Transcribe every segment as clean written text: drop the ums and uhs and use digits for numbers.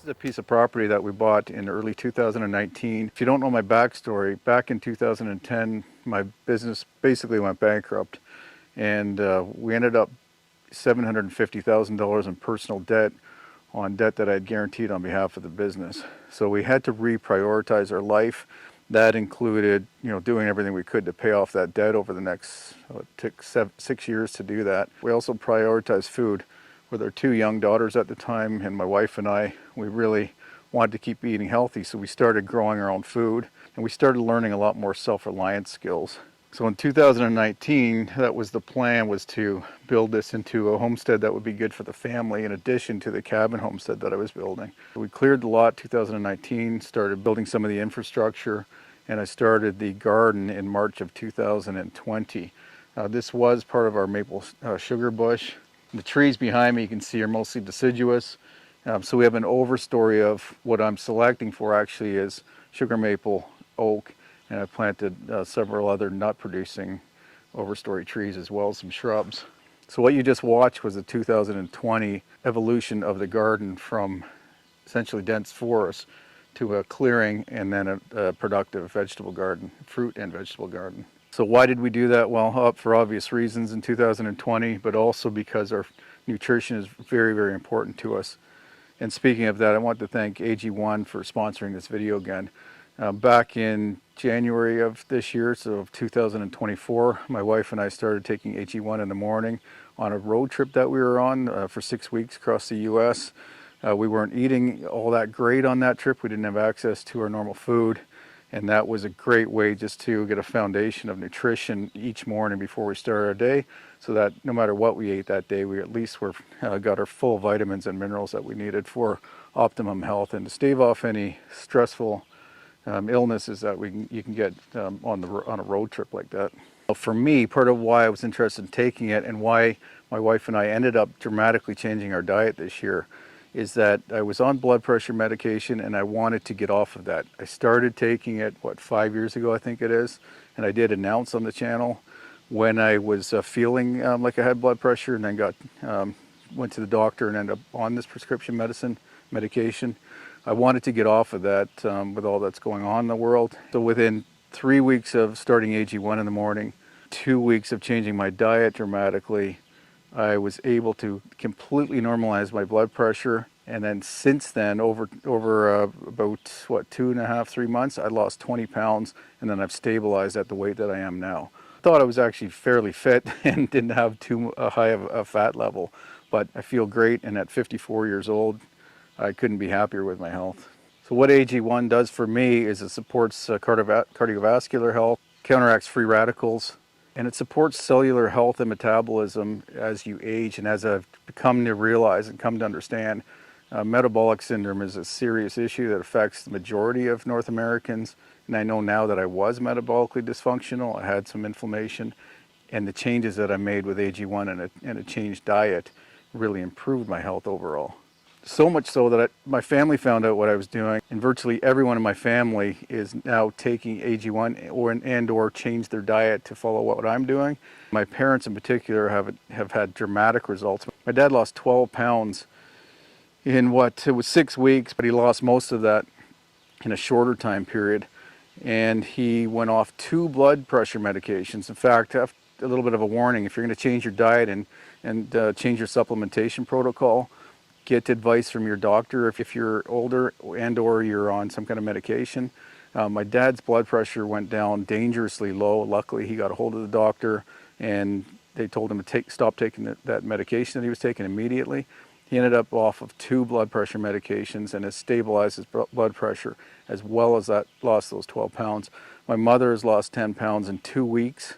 is a piece of property that we bought in early 2019. If you don't know my backstory, back in 2010, my business basically went bankrupt, and we ended up $750,000 in personal debt on debt that I had guaranteed on behalf of the business. So we had to reprioritize our life. That included, doing everything we could to pay off that debt over the next, it took 6 years to do that. We also prioritized food. With our 2 young daughters at the time, and my wife and I, we really wanted to keep eating healthy, so we started growing our own food, and we started learning a lot more self-reliance skills. So in 2019, that was the plan, was to build this into a homestead that would be good for the family, in addition to the cabin homestead that I was building. We cleared the lot 2019, started building some of the infrastructure, and I started the garden in March of 2020. This was part of our maple sugar bush. The trees behind me, you can see, are mostly deciduous. So we have an overstory of what I'm selecting for actually is sugar maple, oak, and I planted several other nut-producing overstory trees as well as some shrubs. So what you just watched was the 2020 evolution of the garden from essentially dense forest to a clearing and then a productive vegetable garden, fruit and vegetable garden. So why did we do that? Well, for obvious reasons in 2020, but also because our nutrition is very, very important to us. And speaking of that, I want to thank AG1 for sponsoring this video again. Back in January of this year, so of 2024, my wife and I started taking AG1 in the morning on a road trip that we were on for 6 weeks across the US. We weren't eating all that great on that trip. We didn't have access to our normal food. And that was a great way just to get a foundation of nutrition each morning before we started our day, so that no matter what we ate that day, we at least got our full vitamins and minerals that we needed for optimum health and to stave off any stressful illnesses that you can get on a road trip like that. For me, part of why I was interested in taking it and why my wife and I ended up dramatically changing our diet this year is that I was on blood pressure medication and I wanted to get off of that. I started taking it, 5 years ago I think it is, and I did announce on the channel when I was feeling like I had blood pressure, and then went to the doctor and ended up on this prescription medication. I wanted to get off of that with all that's going on in the world. So within 3 weeks of starting AG1 in the morning, 2 weeks of changing my diet dramatically, I was able to completely normalize my blood pressure, and then since then, over about 2.5, 3 months, I lost 20 pounds, and then I've stabilized at the weight that I am now. I thought I was actually fairly fit and didn't have too high of a fat level, but I feel great, and at 54 years old, I couldn't be happier with my health. So what AG1 does for me is it supports cardiovascular health, counteracts free radicals, and it supports cellular health and metabolism as you age. And as I've come to realize and come to understand, metabolic syndrome is a serious issue that affects the majority of North Americans. And I know now that I was metabolically dysfunctional, I had some inflammation, and the changes that I made with AG1 and a changed diet really improved my health overall. So much so that my family found out what I was doing, and virtually everyone in my family is now taking AG1 or changed their diet to follow what I'm doing. My parents in particular have had dramatic results. My dad lost 12 pounds in it was 6 weeks, but he lost most of that in a shorter time period. And he went off 2 blood pressure medications. In fact, a little bit of a warning, if you're going to change your diet and change your supplementation protocol, get advice from your doctor if you're older and or you're on some kind of medication. My dad's blood pressure went down dangerously low. Luckily, he got a hold of the doctor and they told him to stop taking that medication that he was taking immediately. He ended up off of 2 blood pressure medications and has stabilized his blood pressure, as well as that lost those 12 pounds. My mother has lost 10 pounds in 2 weeks,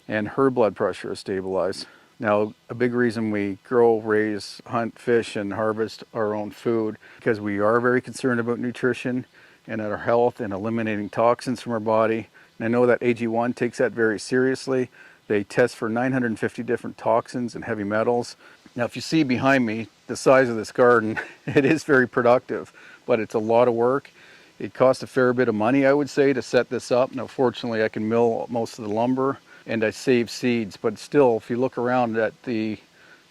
and her blood pressure has stabilized. Now, a big reason we grow, raise, hunt, fish, and harvest our own food, because we are very concerned about nutrition and our health and eliminating toxins from our body. And I know that AG1 takes that very seriously. They test for 950 different toxins and heavy metals. Now, if you see behind me the size of this garden, it is very productive, but it's a lot of work. It costs a fair bit of money, I would say, to set this up. Now, fortunately, I can mill most of the lumber and I save seeds, but still, if you look around at the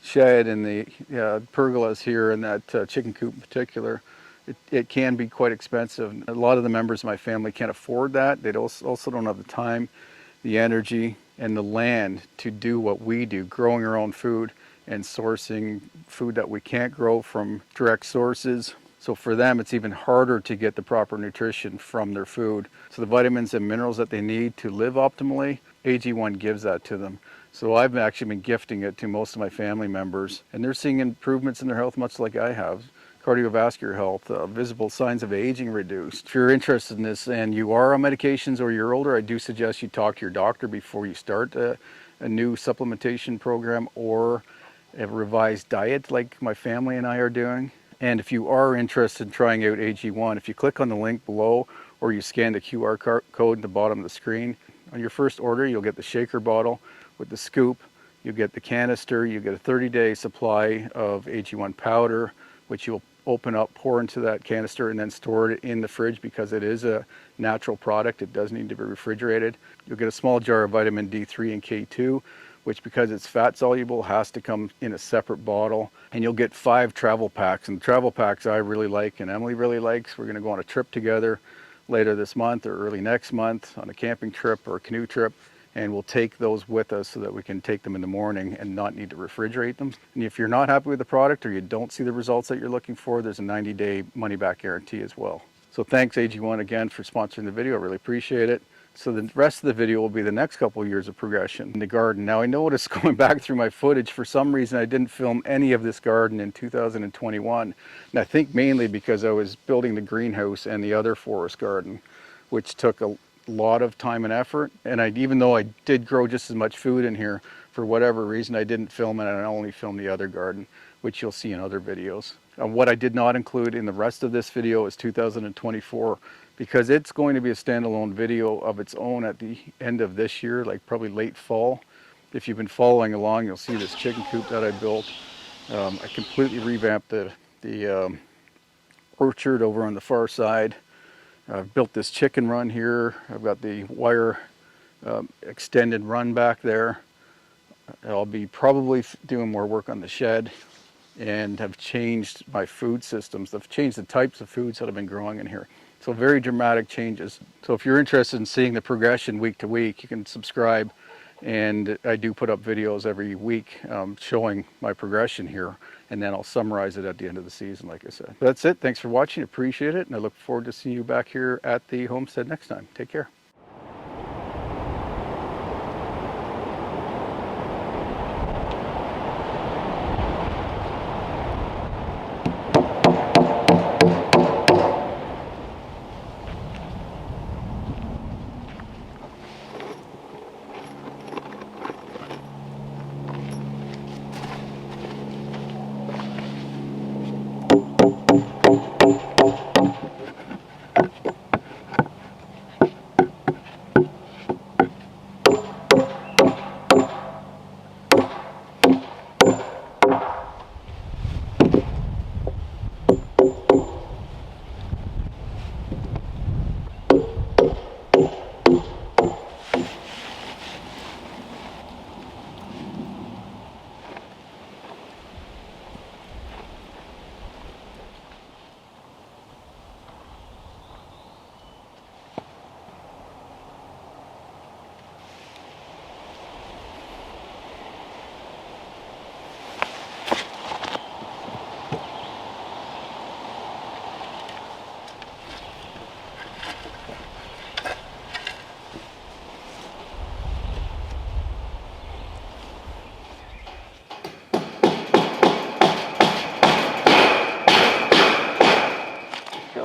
shed and the pergolas here and that chicken coop in particular, it can be quite expensive. A lot of the members of my family can't afford that. They also don't have the time, the energy, and the land to do what we do, growing our own food and sourcing food that we can't grow from direct sources. So for them, it's even harder to get the proper nutrition from their food. So the vitamins and minerals that they need to live optimally, AG1 gives that to them. So I've actually been gifting it to most of my family members, and they're seeing improvements in their health much like I have. Cardiovascular health, visible signs of aging reduced. If you're interested in this and you are on medications or you're older, I do suggest you talk to your doctor before you start a new supplementation program or a revised diet like my family and I are doing. And if you are interested in trying out AG1, if you click on the link below or you scan the QR code at the bottom of the screen, on your first order you'll get the shaker bottle with the scoop, you get the canister, you get a 30-day supply of AG1 powder, which you'll open up, pour into that canister, and then store it in the fridge because it is a natural product. It does need to be refrigerated. You'll get a small jar of vitamin D3 and K2, which because it's fat soluble has to come in a separate bottle. And you'll get 5 travel packs. And the travel packs I really like and Emily really likes. We're going to go on a trip together later this month or early next month on a camping trip or a canoe trip. And we'll take those with us so that we can take them in the morning and not need to refrigerate them. And if you're not happy with the product or you don't see the results that you're looking for, there's a 90-day money-back guarantee as well. So thanks AG1 again for sponsoring the video. I really appreciate it. So the rest of the video will be the next couple of years of progression in the garden. Now I noticed going back through my footage, for some reason I didn't film any of this garden in 2021. And I think mainly because I was building the greenhouse and the other forest garden, which took a lot of time and effort. And even though I did grow just as much food in here, for whatever reason I didn't film it, and I only filmed the other garden, which you'll see in other videos. What I did not include in the rest of this video is 2024, because it's going to be a standalone video of its own at the end of this year, like probably late fall. If you've been following along, you'll see this chicken coop that I built. I completely revamped the orchard over on the far side. I've built this chicken run here. I've got the wire extended run back there. I'll be probably doing more work on the shed, and have changed my food systems. I've changed the types of foods that I've been growing in here. So very dramatic changes. So if you're interested in seeing the progression week to week, you can subscribe. And I do put up videos every week showing my progression here. And then I'll summarize it at the end of the season, like I said. That's it. Thanks for watching. Appreciate it. And I look forward to seeing you back here at the homestead next time. Take care.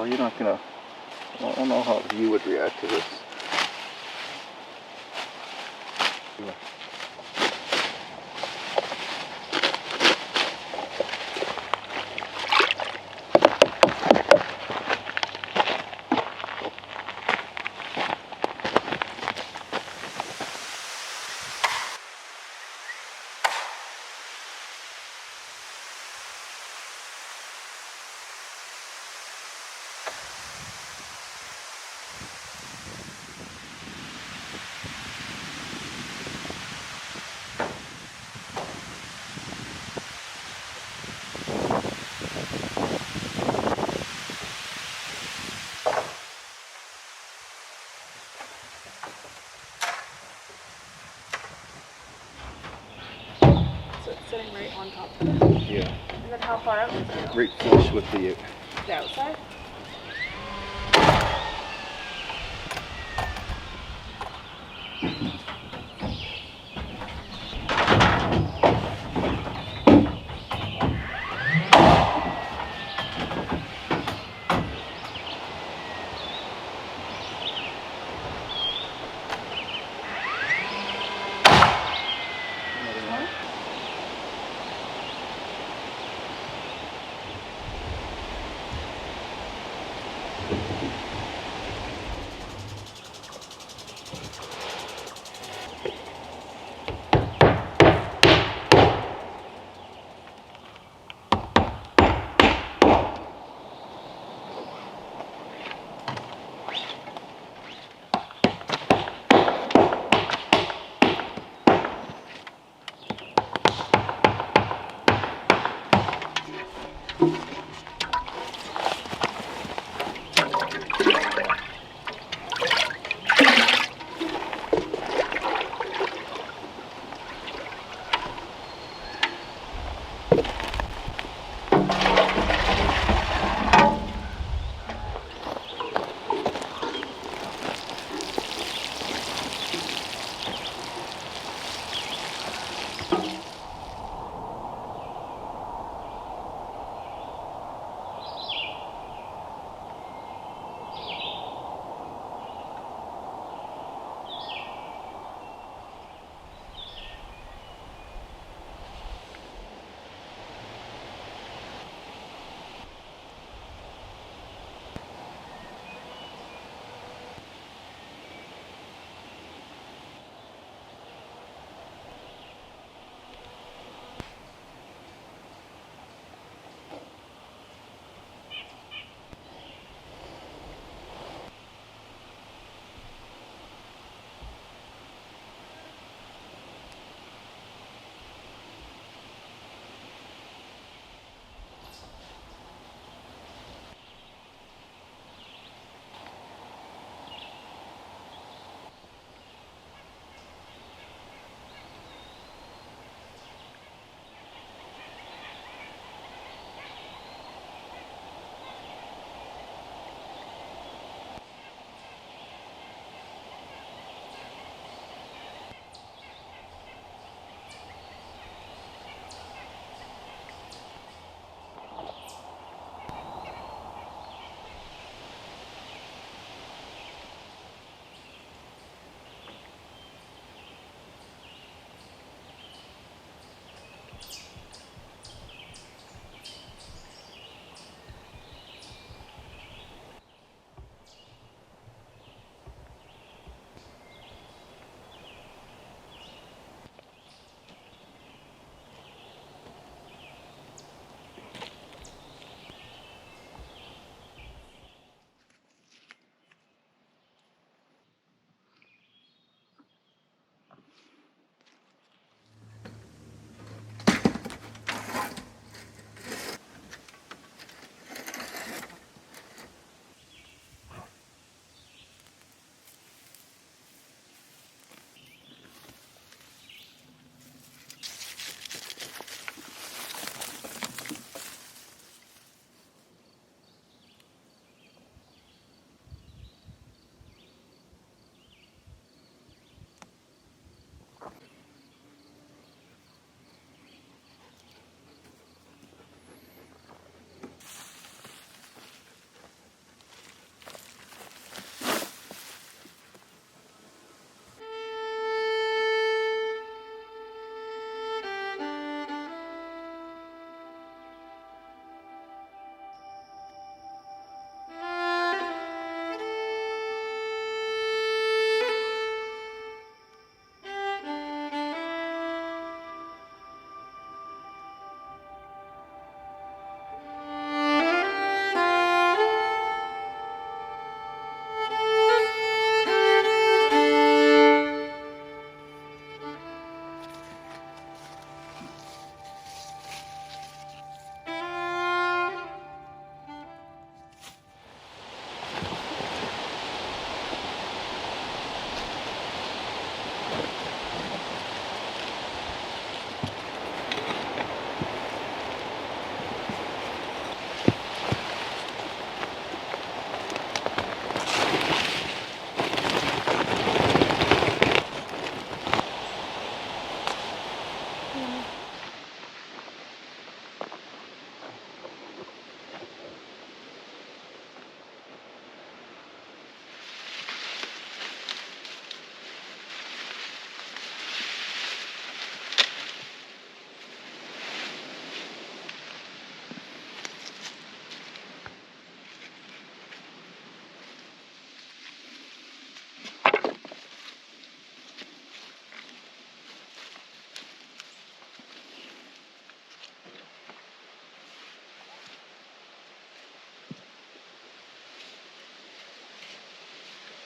You're not gonna, I don't know how you would react to this. on top of it? Yeah. And then how far out does it go? Right flush with the outside?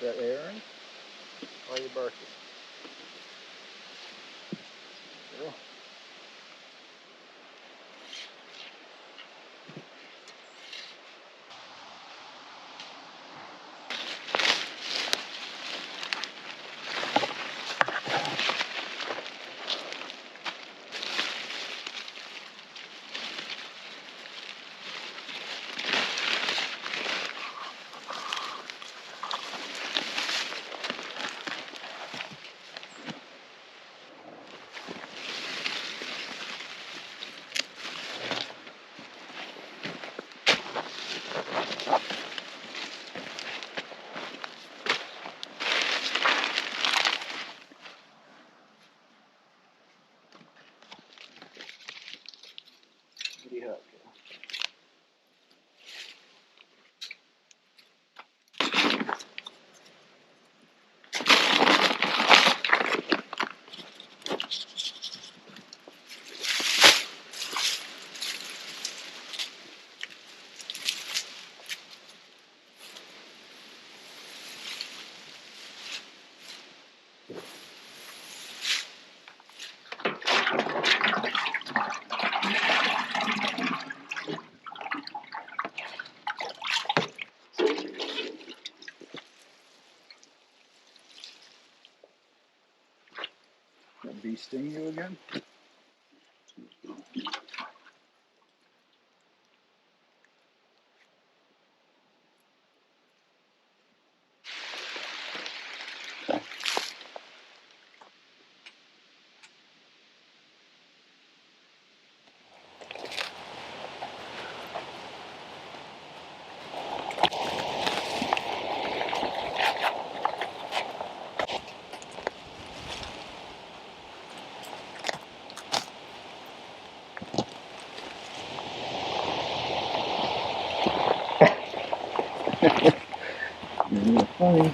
Is that Aaron? Why are you barking? Girl. What do you have? That bee sting you again? You're funny.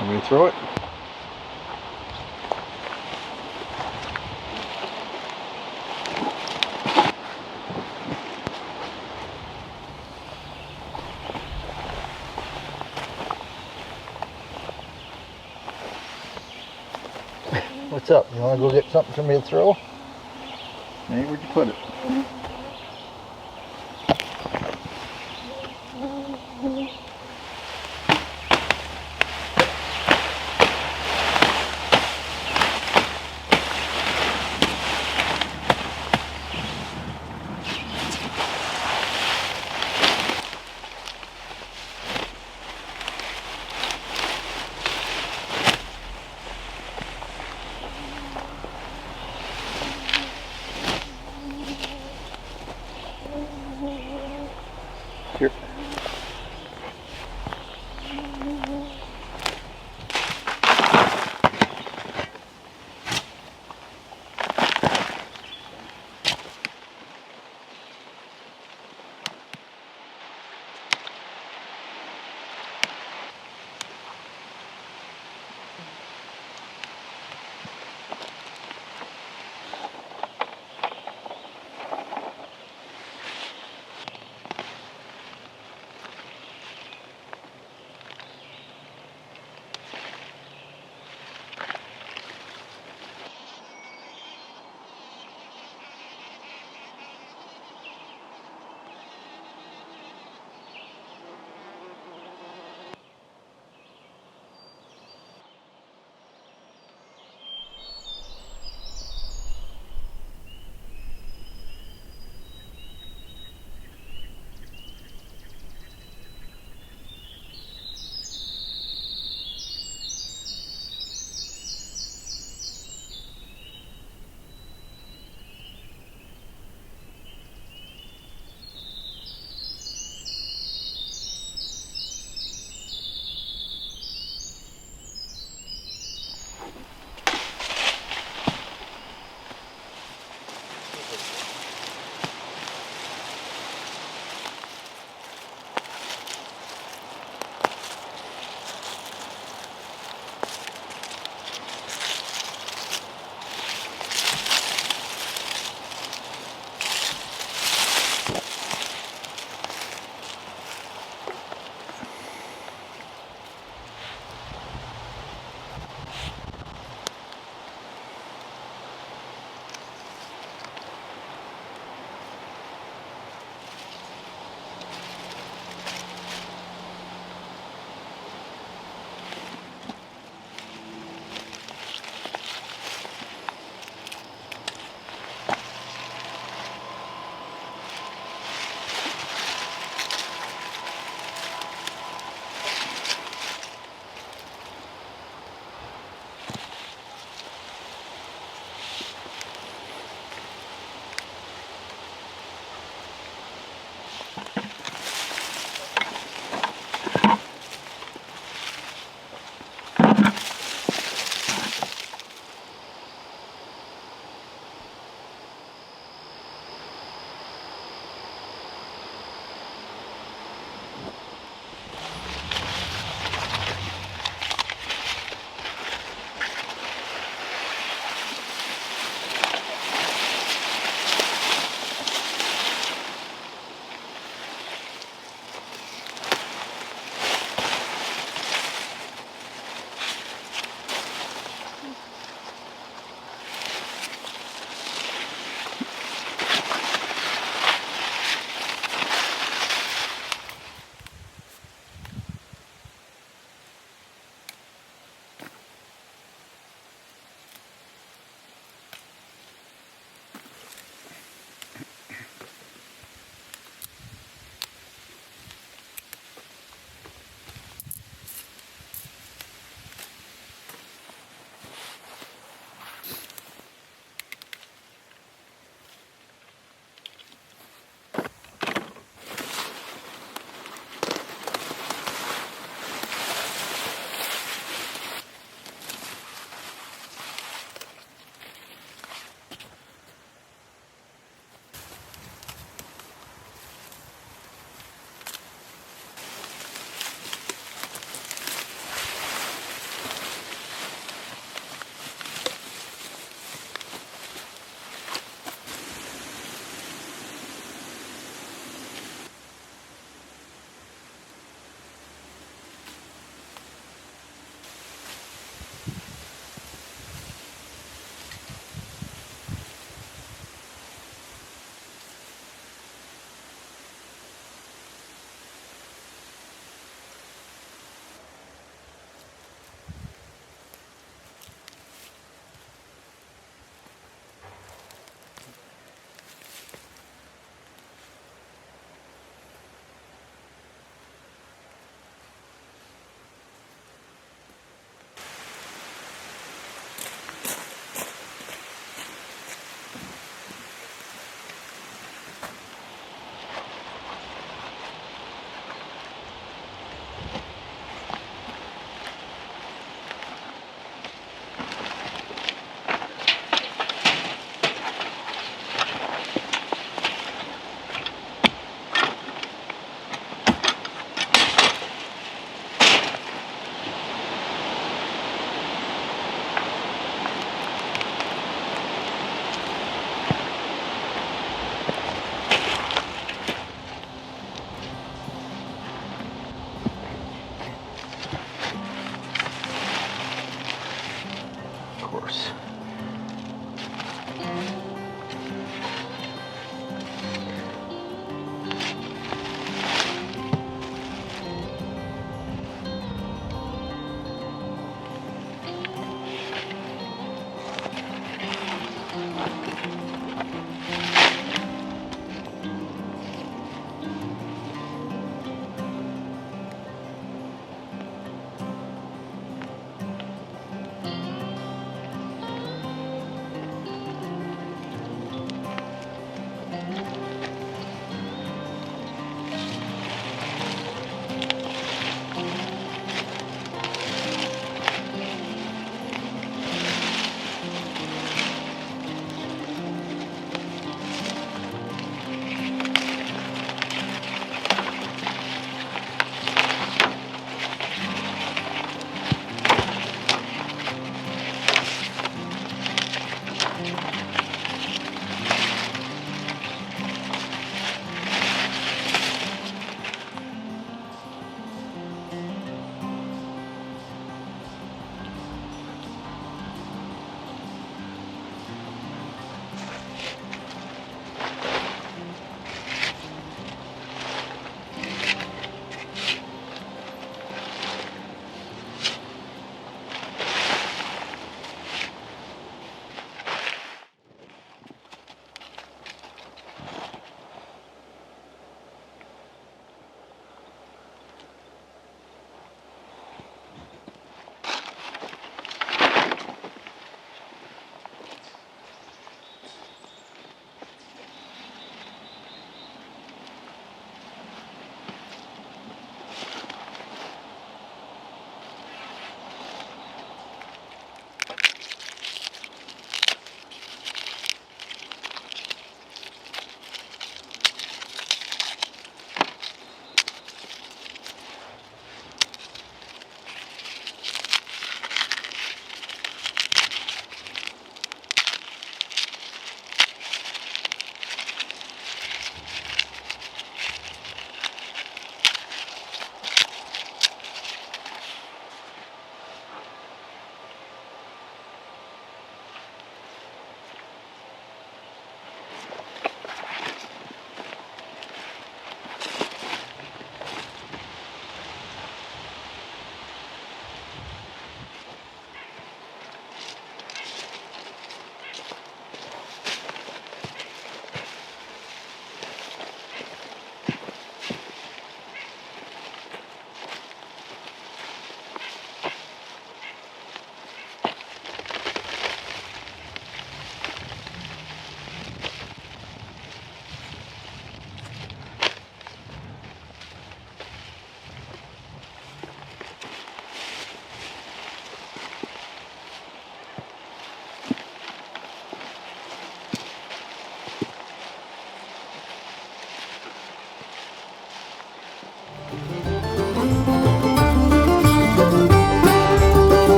Want me to throw it? What's up? You want to go get something for me to throw? Nate, where'd you put it?